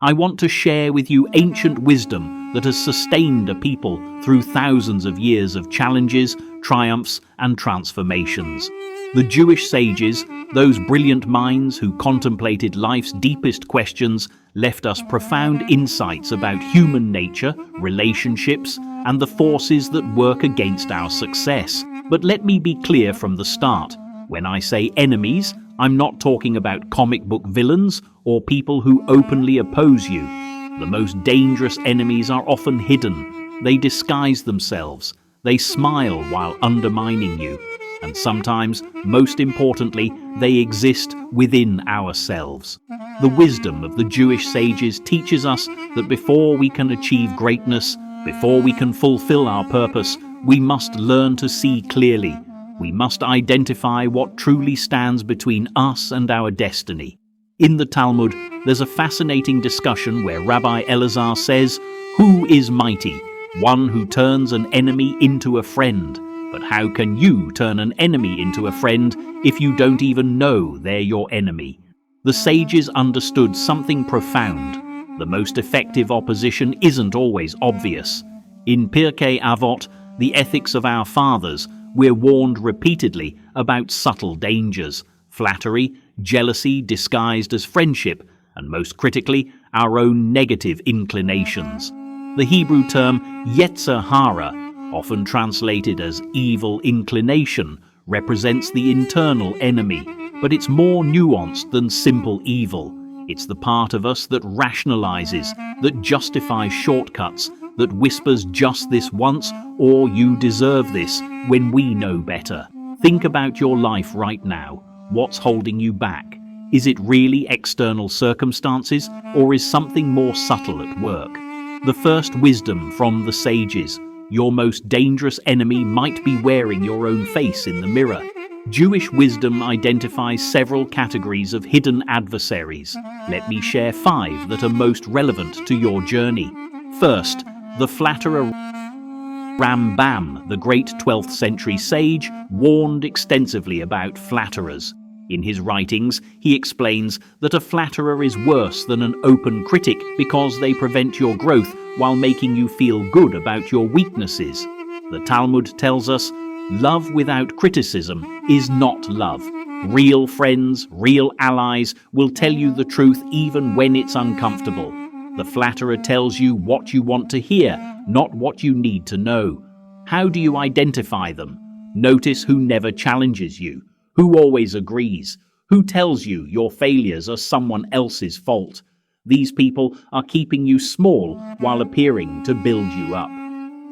I want to share with you ancient wisdom that has sustained a people through thousands of years of challenges, triumphs, and transformations. The Jewish sages, those brilliant minds who contemplated life's deepest questions, left us profound insights about human nature, relationships, and the forces that work against our success. But let me be clear from the start. When I say enemies, I'm not talking about comic book villains or people who openly oppose you. The most dangerous enemies are often hidden. They disguise themselves. They smile while undermining you. And sometimes, most importantly, they exist within ourselves. The wisdom of the Jewish sages teaches us that before we can achieve greatness, before we can fulfill our purpose, we must learn to see clearly. We must identify what truly stands between us and our destiny. In the Talmud, there's a fascinating discussion where Rabbi Elazar says, "Who is mighty? One who turns an enemy into a friend. But how can you turn an enemy into a friend if you don't even know they're your enemy?" The sages understood something profound. The most effective opposition isn't always obvious. In Pirkei Avot, the ethics of our fathers, we're warned repeatedly about subtle dangers: flattery, jealousy disguised as friendship, and most critically, our own negative inclinations. The Hebrew term yetzer hara, often translated as evil inclination, represents the internal enemy, but it's more nuanced than simple evil. It's the part of us that rationalizes, that justifies shortcuts, that whispers just this once or you deserve this when we know better. Think about your life right now. What's holding you back? Is it really external circumstances, or is something more subtle at work? The first wisdom from the sages: your most dangerous enemy might be wearing your own face in the mirror. Jewish wisdom identifies several categories of hidden adversaries. Let me share 5 that are most relevant to your journey. First, the flatterer. Rambam, the great 12th century sage, warned extensively about flatterers. In his writings, he explains that a flatterer is worse than an open critic because they prevent your growth while making you feel good about your weaknesses. The Talmud tells us, love without criticism is not love. Real friends, real allies will tell you the truth even when it's uncomfortable. The flatterer tells you what you want to hear, not what you need to know. How do you identify them? Notice who never challenges you, who always agrees, who tells you your failures are someone else's fault. These people are keeping you small while appearing to build you up.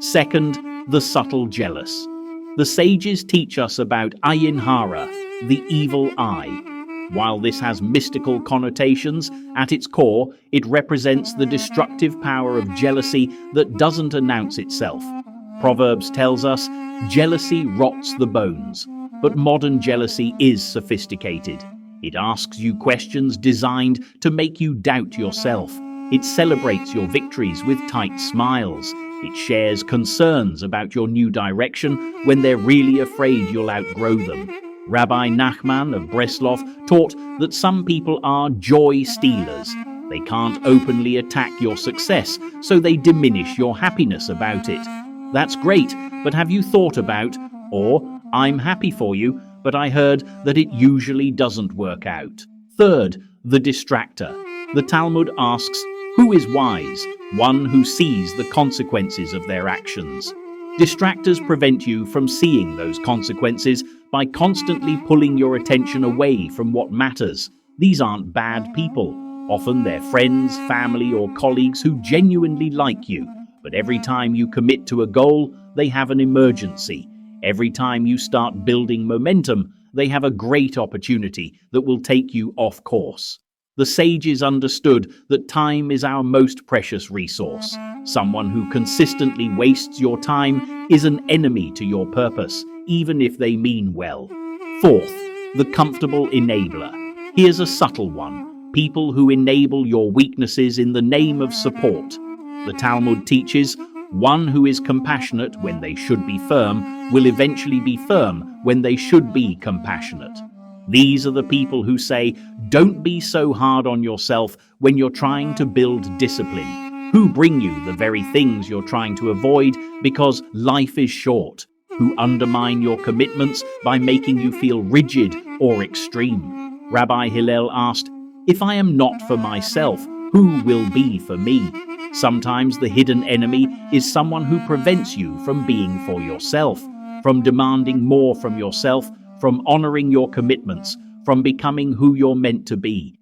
Second, the subtle jealous. The sages teach us about ayin hara, the evil eye. While this has mystical connotations, at its core, it represents the destructive power of jealousy that doesn't announce itself. Proverbs tells us, jealousy rots the bones, but modern jealousy is sophisticated. It asks you questions designed to make you doubt yourself. It celebrates your victories with tight smiles. It shares concerns about your new direction when they're really afraid you'll outgrow them. Rabbi Nachman of Breslov taught that some people are joy stealers. They can't openly attack your success, so they diminish your happiness about it. That's great, but have you thought about, or I'm happy for you, but I heard that it usually doesn't work out. Third, the distractor. The Talmud asks, who is wise? One who sees the consequences of their actions. Distractors prevent you from seeing those consequences by constantly pulling your attention away from what matters. These aren't bad people. Often they're friends, family, or colleagues who genuinely like you. But every time you commit to a goal, they have an emergency. Every time you start building momentum, they have a great opportunity that will take you off course. The sages understood that time is our most precious resource. Someone who consistently wastes your time is an enemy to your purpose, even if they mean well. Fourth, the comfortable enabler. Here's a subtle one: people who enable your weaknesses in the name of support. The Talmud teaches, one who is compassionate when they should be firm will eventually be firm when they should be compassionate. These are the people who say, don't be so hard on yourself when you're trying to build discipline, who bring you the very things you're trying to avoid because life is short, who undermine your commitments by making you feel rigid or extreme. Rabbi Hillel asked, if I am not for myself, who will be for me? Sometimes the hidden enemy is someone who prevents you from being for yourself, from demanding more from yourself, from honoring your commitments, from becoming who you're meant to be.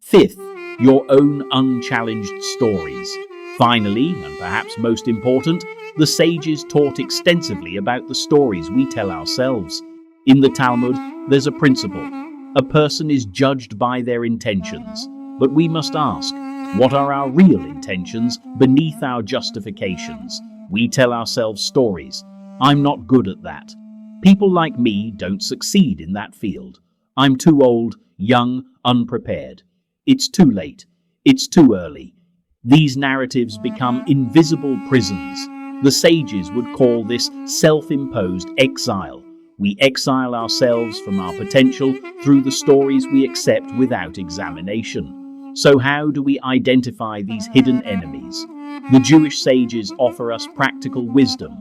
Fifth, your own unchallenged stories. Finally, and perhaps most important, the sages taught extensively about the stories we tell ourselves. In the Talmud, there's a principle. A person is judged by their intentions, but we must ask, what are our real intentions beneath our justifications? We tell ourselves stories. I'm not good at that. People like me don't succeed in that field. I'm too old, young, unprepared. It's too late. It's too early. These narratives become invisible prisons. The sages would call this self-imposed exile. We exile ourselves from our potential through the stories we accept without examination. So how do we identify these hidden enemies? The Jewish sages offer us practical wisdom.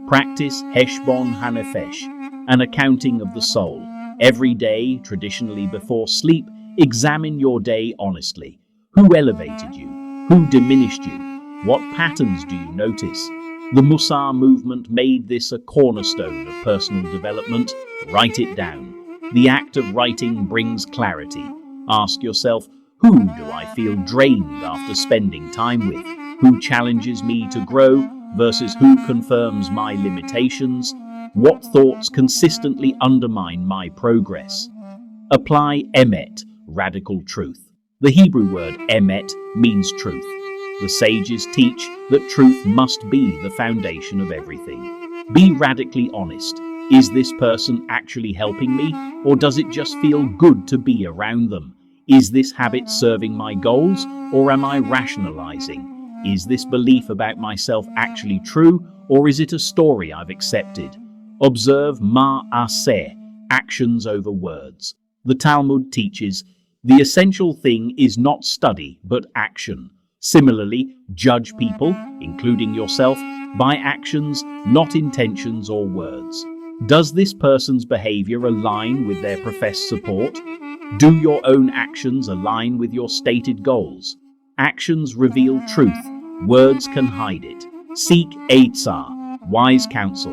Practice Heshbon Hanefesh, an accounting of the soul. Every day, traditionally before sleep, examine your day honestly. Who elevated you? Who diminished you? What patterns do you notice? The Mussar movement made this a cornerstone of personal development. Write it down. The act of writing brings clarity. Ask yourself, who do I feel drained after spending time with? Who challenges me to grow versus who confirms my limitations? What thoughts consistently undermine my progress? Apply emet, radical truth. The Hebrew word emet means truth. The sages teach that truth must be the foundation of everything. Be radically honest. Is this person actually helping me, or does it just feel good to be around them? Is this habit serving my goals, or am I rationalizing? Is this belief about myself actually true, or is it a story I've accepted? Observe ma'aseh, actions over words. The Talmud teaches, the essential thing is not study, but action. Similarly, judge people, including yourself, by actions, not intentions or words. Does this person's behavior align with their professed support? Do your own actions align with your stated goals? Actions reveal truth. Words can hide it. Seek Eitzah, wise counsel.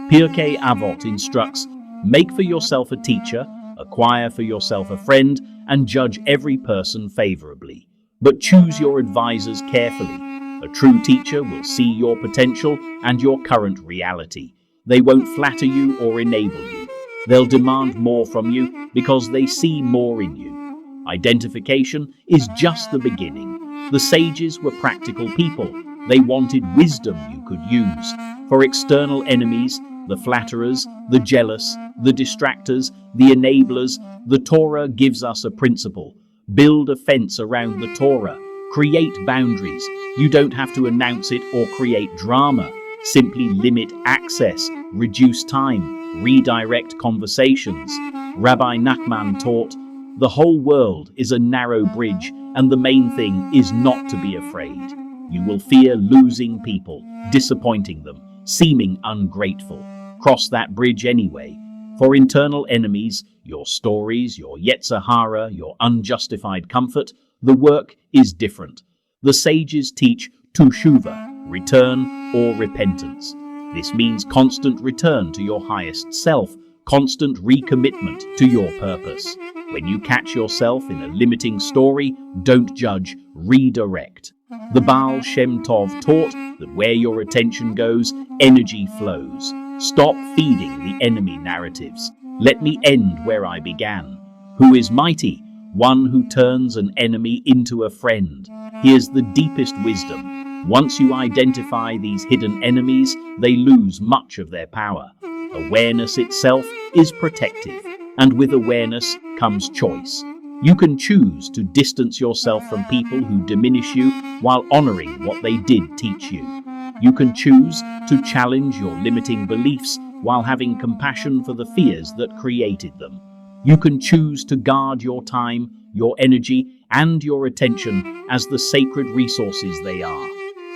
Pirkei Avot instructs, make for yourself a teacher, acquire for yourself a friend, and judge every person favorably. But choose your advisors carefully. A true teacher will see your potential and your current reality. They won't flatter you or enable you. They'll demand more from you because they see more in you. Identification is just the beginning. The sages were practical people. They wanted wisdom you could use. For external enemies, the flatterers, the jealous, the distractors, the enablers, the Torah gives us a principle. Build a fence around the Torah. Create boundaries. You don't have to announce it or create drama. Simply limit access, reduce time, redirect conversations. Rabbi Nachman taught, the whole world is a narrow bridge, and the main thing is not to be afraid. You will fear losing people, disappointing them, seeming ungrateful. Cross that bridge anyway. For internal enemies, your stories, your Yetzer Hara, your unjustified comfort, the work is different. The sages teach teshuva, return or repentance. This means constant return to your highest self, constant recommitment to your purpose. When you catch yourself in a limiting story, don't judge, redirect. The Baal Shem Tov taught that where your attention goes, energy flows. Stop feeding the enemy narratives. Let me end where I began. Who is mighty? One who turns an enemy into a friend. Here's the deepest wisdom. Once you identify these hidden enemies, they lose much of their power. Awareness itself is protective, and with awareness comes choice. You can choose to distance yourself from people who diminish you while honoring what they did teach you. You can choose to challenge your limiting beliefs while having compassion for the fears that created them. You can choose to guard your time, your energy, and your attention as the sacred resources they are.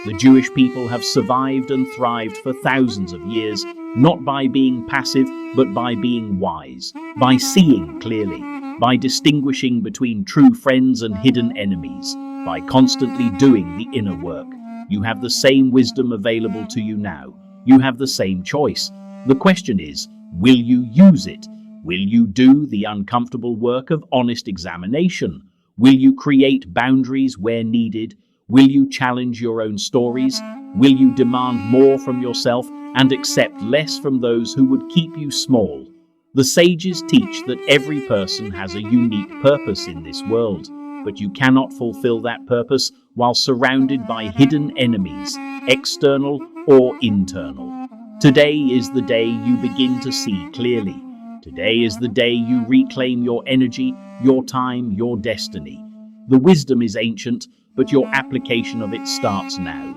The Jewish people have survived and thrived for thousands of years, not by being passive, but by being wise, by seeing clearly, by distinguishing between true friends and hidden enemies, by constantly doing the inner work. You have the same wisdom available to you now. You have the same choice. The question is, will you use it? Will you do the uncomfortable work of honest examination? Will you create boundaries where needed? Will you challenge your own stories? Will you demand more from yourself and accept less from those who would keep you small? The sages teach that every person has a unique purpose in this world, but you cannot fulfill that purpose while surrounded by hidden enemies, external or internal. Today is the day you begin to see clearly. Today is the day you reclaim your energy, your time, your destiny. The wisdom is ancient, but your application of it starts now.